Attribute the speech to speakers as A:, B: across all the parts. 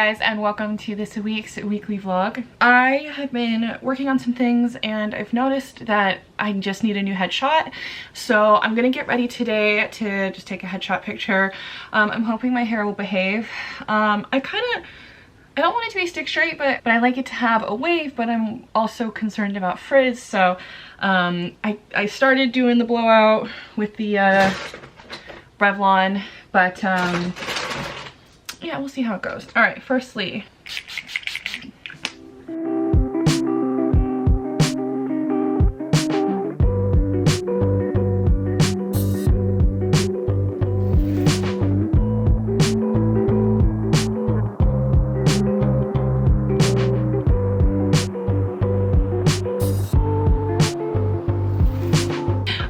A: guys, and welcome to this week's weekly vlog. I have been working on some things and I've noticed that I just need a new headshot. So I'm gonna get ready today to just take a headshot picture. I'm hoping my hair will behave. I don't want it to be stick straight, but I like it to have a wave, but I'm also concerned about frizz. So I started doing the blowout with the Revlon, but yeah, we'll see how it goes. All right, firstly,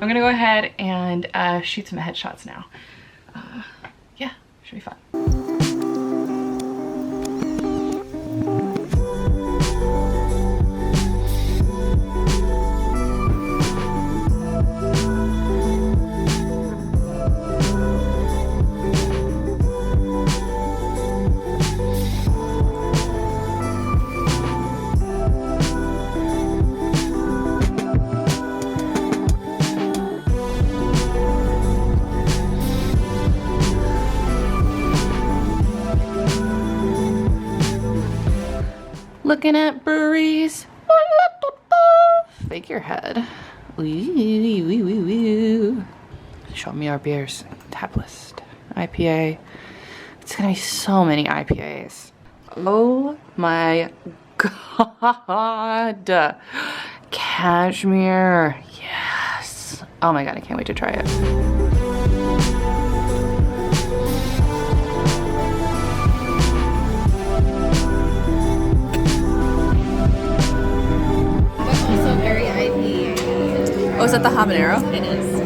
A: I'm gonna go ahead and shoot some headshots now. Yeah, should be fun. Looking at breweries. Figurehead. Show me our beers. Tap list. IPA. It's gonna be so many IPAs. Oh my god. Cashmere. Yes. Oh my god, I can't wait to try it. Oh, is that the habanero? It is.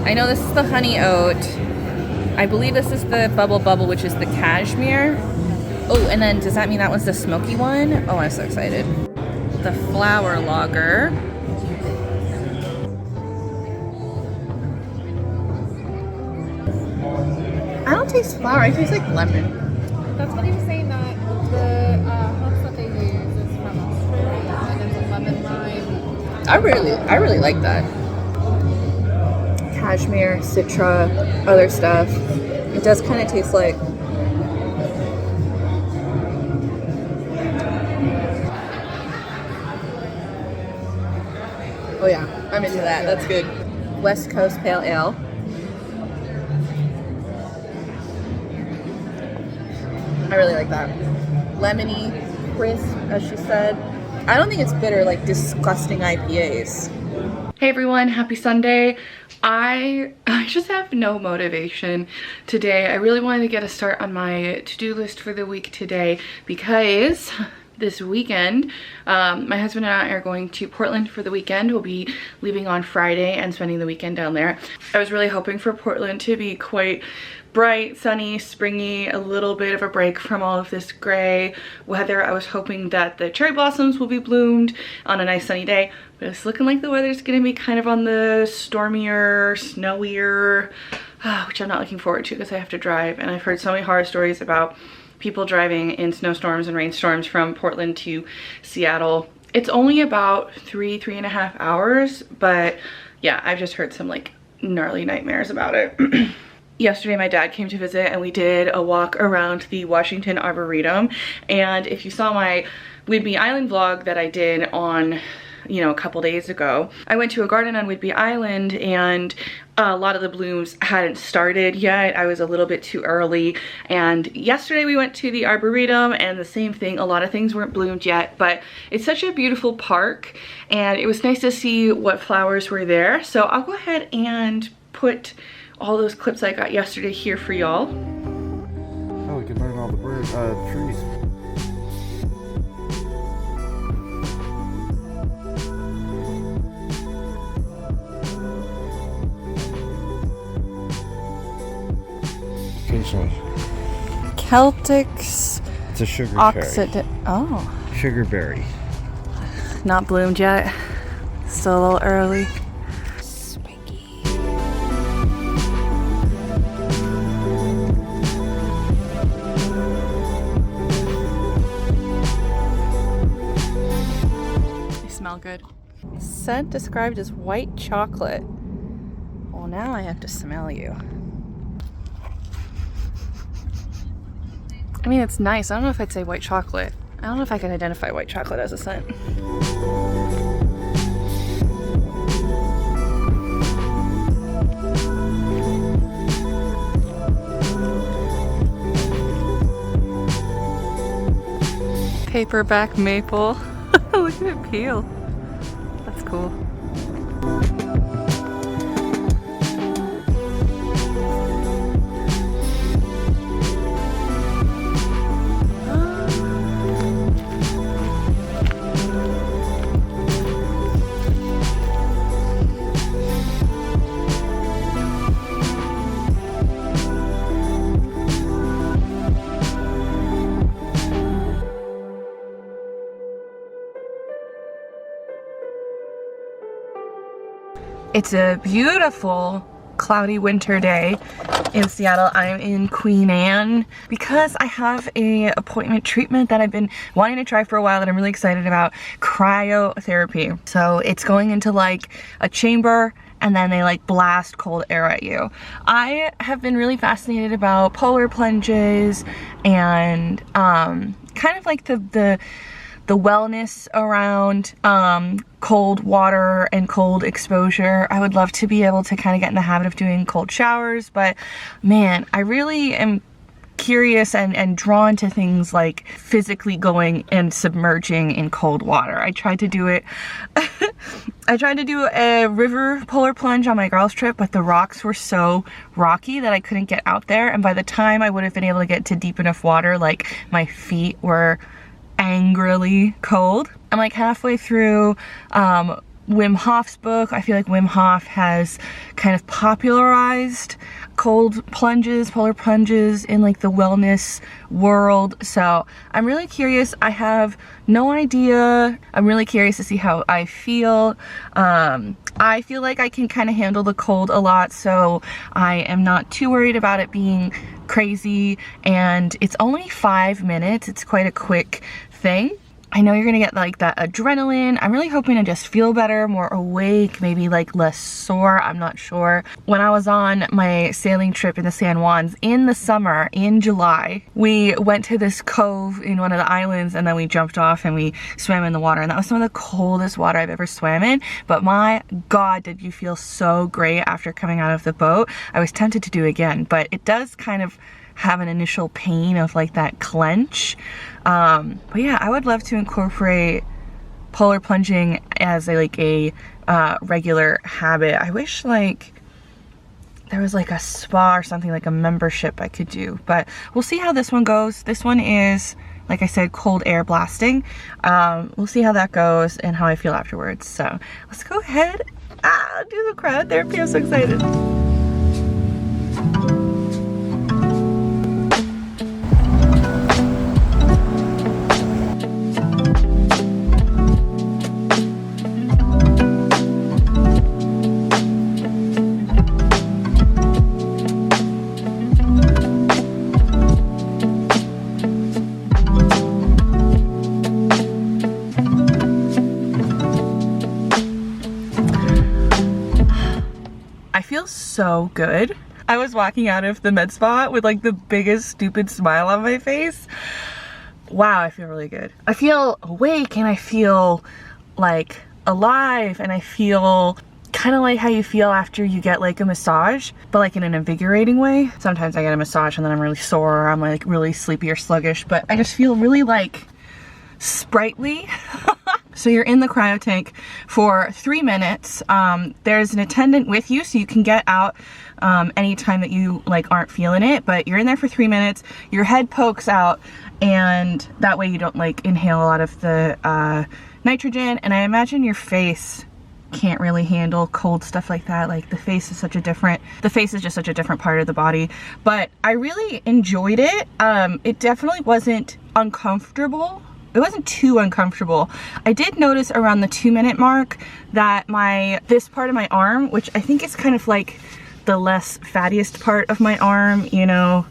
A: I know this is the honey oat. I believe this is the bubble, which is the cashmere. Oh, and then does that mean that was the smoky one? Oh, I'm so excited. The flower lager. I don't taste flower, I taste like lemon.
B: That's what he was saying, that the hops that they use is from Australia and it's a lemon lime.
A: I really like that. Cashmere, citra, other stuff. It does kind of taste like oh yeah, I'm into that. That's good. West Coast Pale Ale. I really like that. Lemony, crisp, as she said. I don't think it's bitter like disgusting IPAs. Hey everyone, happy Sunday. I just have no motivation today. I really wanted to get a start on my to-do list for the week today because this weekend, my husband and I are going to Portland for the weekend. We'll be leaving on Friday and spending the weekend down there. I was really hoping for Portland to be quite bright, sunny, springy, a little bit of a break from all of this gray weather. I was hoping that the cherry blossoms will be bloomed on a nice sunny day, but it's looking like the weather's gonna be kind of on the stormier, snowier, which I'm not looking forward to because I have to drive. And I've heard so many horror stories about people driving in snowstorms and rainstorms from Portland to Seattle. It's only about 3.5 hours, but yeah, I've just heard some like gnarly nightmares about it. Yesterday my dad came to visit and we did a walk around the Washington Arboretum, and if you saw my Whidbey Island vlog that I did on, you know, a couple days ago, I went to a garden on Whidbey Island and a lot of the blooms hadn't started yet. I was a little bit too early, and yesterday we went to the Arboretum and the same thing, a lot of things weren't bloomed yet, but it's such a beautiful park and it was nice to see what flowers were there. So I'll go ahead and put all those clips I got yesterday here for y'all.
C: Oh, we can burn all the trees. actually.
A: Celtic's
C: It's a sugar cherry.
A: Oh.
C: Sugar berry.
A: Not bloomed yet. Still a little early. Spiky. They smell good. Scent described as white chocolate. Well, now I have to smell you. I mean, it's nice. I don't know if I'd say white chocolate. I don't know if I can identify white chocolate as a scent. Paperback maple. Look at it peel. That's cool. It's a beautiful cloudy winter day in Seattle. I'm in Queen Anne because I have a appointment treatment that I've been wanting to try for a while that I'm really excited about, cryotherapy. So it's going into like a chamber and then they like blast cold air at you. I have been really fascinated about polar plunges and kind of like the wellness around cold water and cold exposure. I would love to be able to kind of get in the habit of doing cold showers, but man, I really am curious and drawn to things like physically going and submerging in cold water. I tried to do it. I tried to do a river polar plunge on my girls trip, but the rocks were so rocky that I couldn't get out there. And by the time I would have been able to get to deep enough water, like my feet were angrily cold. I'm like halfway through Wim Hof's book. I feel like Wim Hof has kind of popularized cold plunges, polar plunges in like the wellness world. So I'm really curious. I have no idea. I'm really curious to see how I feel. I feel like I can kind of handle the cold a lot, so I am not too worried about it being crazy. And it's only 5 minutes. It's quite a quick thing. I know you're gonna get like that adrenaline. I'm really hoping to just feel better, more awake, maybe like less sore. I'm not sure. When I was on my sailing trip in the San Juans in the summer, in July, we went to this cove in one of the islands and then we jumped off and we swam in the water. And that was some of the coldest water I've ever swam in. But my God, did you feel so great after coming out of the boat. I was tempted to do it again, but it does kind of have an initial pain of like that clench. But yeah, I would love to incorporate polar plunging as a regular habit. I wish like there was like a spa or something, like a membership I could do, but we'll see how this one goes. This one is, like I said, cold air blasting. We'll see how that goes and how I feel afterwards. So let's go ahead, do the cryotherapy. I'm so excited. I feel so good. I was walking out of the med spa with like the biggest stupid smile on my face. Wow, I feel really good. I feel awake and I feel like alive, and I feel kind of like how you feel after you get like a massage, but like in an invigorating way. Sometimes I get a massage and then I'm really sore, or I'm like really sleepy or sluggish, but I just feel really like sprightly. So you're in the cryo tank for 3 minutes. There's an attendant with you, so you can get out anytime that you like aren't feeling it, but you're in there for 3 minutes. Your head pokes out, and that way you don't like inhale a lot of the nitrogen. And I imagine your face can't really handle cold stuff like that. Like the face is just such a different part of the body. But I really enjoyed it. It definitely wasn't uncomfortable. It wasn't too uncomfortable. I did notice around the 2-minute mark that this part of my arm, which I think is kind of like the less fattiest part of my arm, you know,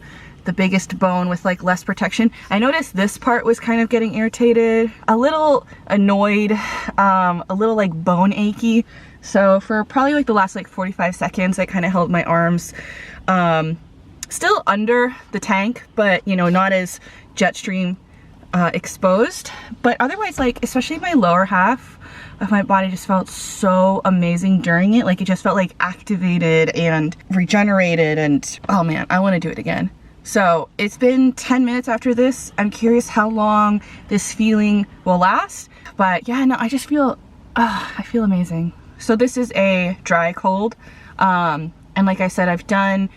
A: the biggest bone with like less protection. I noticed this part was kind of getting irritated, a little annoyed, a little like bone achy. So for probably like the last like 45 seconds, I kind of held my arms still under the tank, but you know, not as jet stream exposed. But otherwise, like especially my lower half of my body just felt so amazing during it. Like it just felt like activated and regenerated, and oh man, I want to do it again. So it's been 10 minutes after this. I'm curious how long this feeling will last. But yeah, no, I just feel, I feel amazing. So this is a dry cold. And like I said, I've done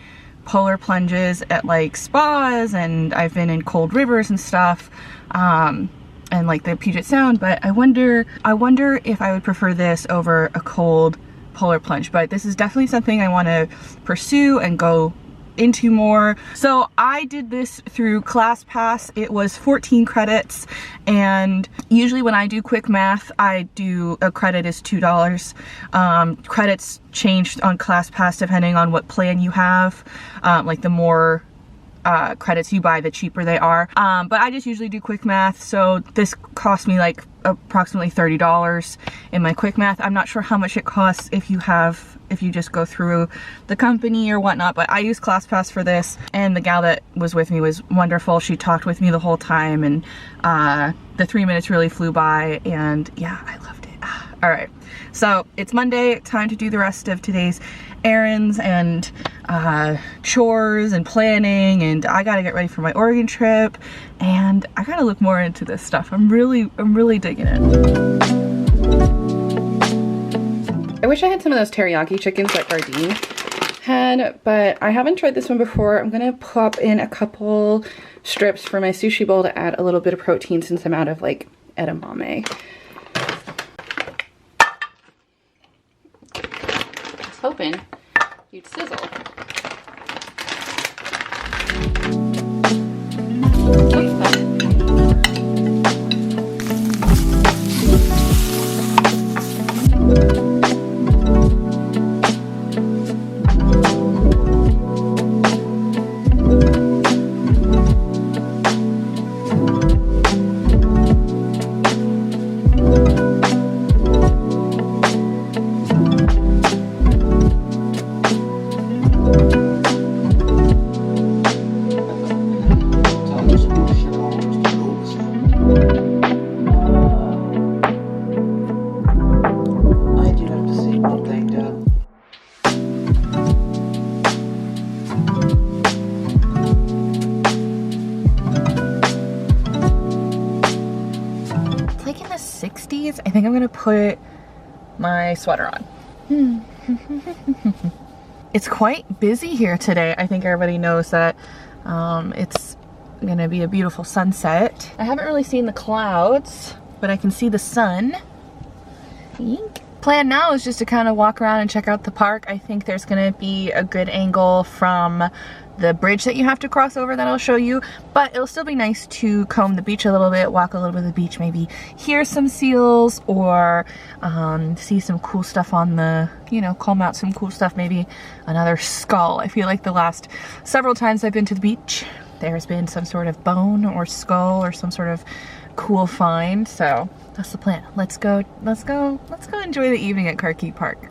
A: polar plunges at like spas, and I've been in cold rivers and stuff. And like the Puget Sound, but I wonder if I would prefer this over a cold polar plunge. But this is definitely something I want to pursue and go into more. So I did this through ClassPass. It was 14 credits, and usually when I do quick math, I do a credit is $2. Credits changed on ClassPass depending on what plan you have. Like the more credits you buy, the cheaper they are. But I just usually do quick math, so this cost me like approximately $30 in my quick math. I'm not sure how much it costs if you just go through the company or whatnot, but I use ClassPass for this, and the gal that was with me was wonderful. She talked with me the whole time, and the 3 minutes really flew by, and yeah, I loved it. All right, so it's Monday, time to do the rest of today's errands and chores and planning, and I gotta get ready for my Oregon trip, and I gotta look more into this stuff. I'm really digging it. I wish I had some of those teriyaki chickens that Gardein had, but I haven't tried this one before. I'm gonna pop in a couple strips for my sushi bowl to add a little bit of protein since I'm out of like edamame. I was hoping you'd sizzle. I think I'm gonna put my sweater on. It's quite busy here today. I think everybody knows that it's gonna be a beautiful sunset. I haven't really seen the clouds, but I can see the sun. Eek. Plan now is just to kind of walk around and check out the park. I think there's gonna be a good angle from the bridge that you have to cross over that I'll show you, but it'll still be nice to comb the beach a little bit, walk a little bit of the beach, maybe hear some seals or see some cool stuff on the, you know, comb out some cool stuff, maybe another skull. I feel like the last several times I've been to the beach, there's been some sort of bone or skull or some sort of cool find, so that's the plan. Let's go enjoy the evening at Carkeek Park.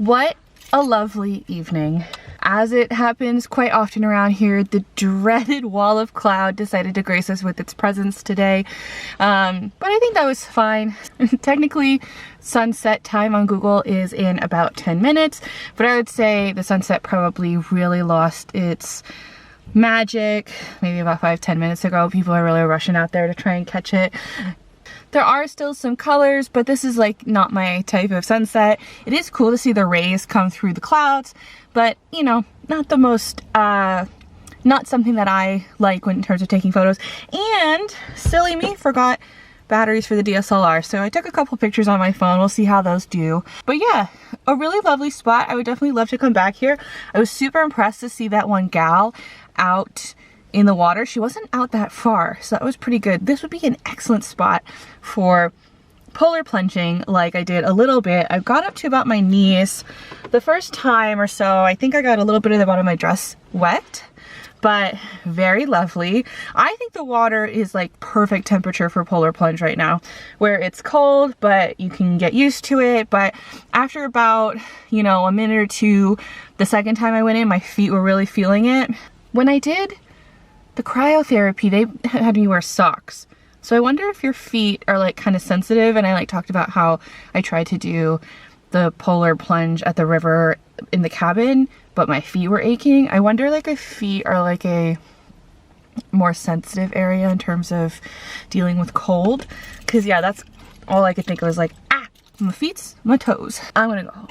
A: What a lovely evening. As it happens quite often around here, the dreaded wall of cloud decided to grace us with its presence today. But I think that was fine. Technically, sunset time on Google is in about 10 minutes, but I would say the sunset probably really lost its magic maybe about 5-10 minutes ago. People are really rushing out there to try and catch it. There are still some colors, but this is like not my type of sunset. It is cool to see the rays come through the clouds, but you know, not the most, not something that I like in terms of taking photos. And silly me, forgot batteries for the DSLR. So I took a couple pictures on my phone. We'll see how those do. But yeah, a really lovely spot. I would definitely love to come back here. I was super impressed to see that one gal out in the water. She wasn't out that far, so that was pretty good. This would be an excellent spot for polar plunging like I did a little bit. I've got up to about my knees. The first time or so, I think I got a little bit of the bottom of my dress wet, but very lovely. I think the water is like perfect temperature for polar plunge right now, where it's cold, but you can get used to it. But after about, you know, a minute or two, the second time I went in, my feet were really feeling it. When I did the cryotherapy, they had me wear socks. So I wonder if your feet are like kind of sensitive, and I like talked about how I tried to do the polar plunge at the river in the cabin, but my feet were aching. I wonder like if feet are like a more sensitive area in terms of dealing with cold. Cause yeah, that's all I could think of was like, ah, my feet, my toes. I'm gonna go home.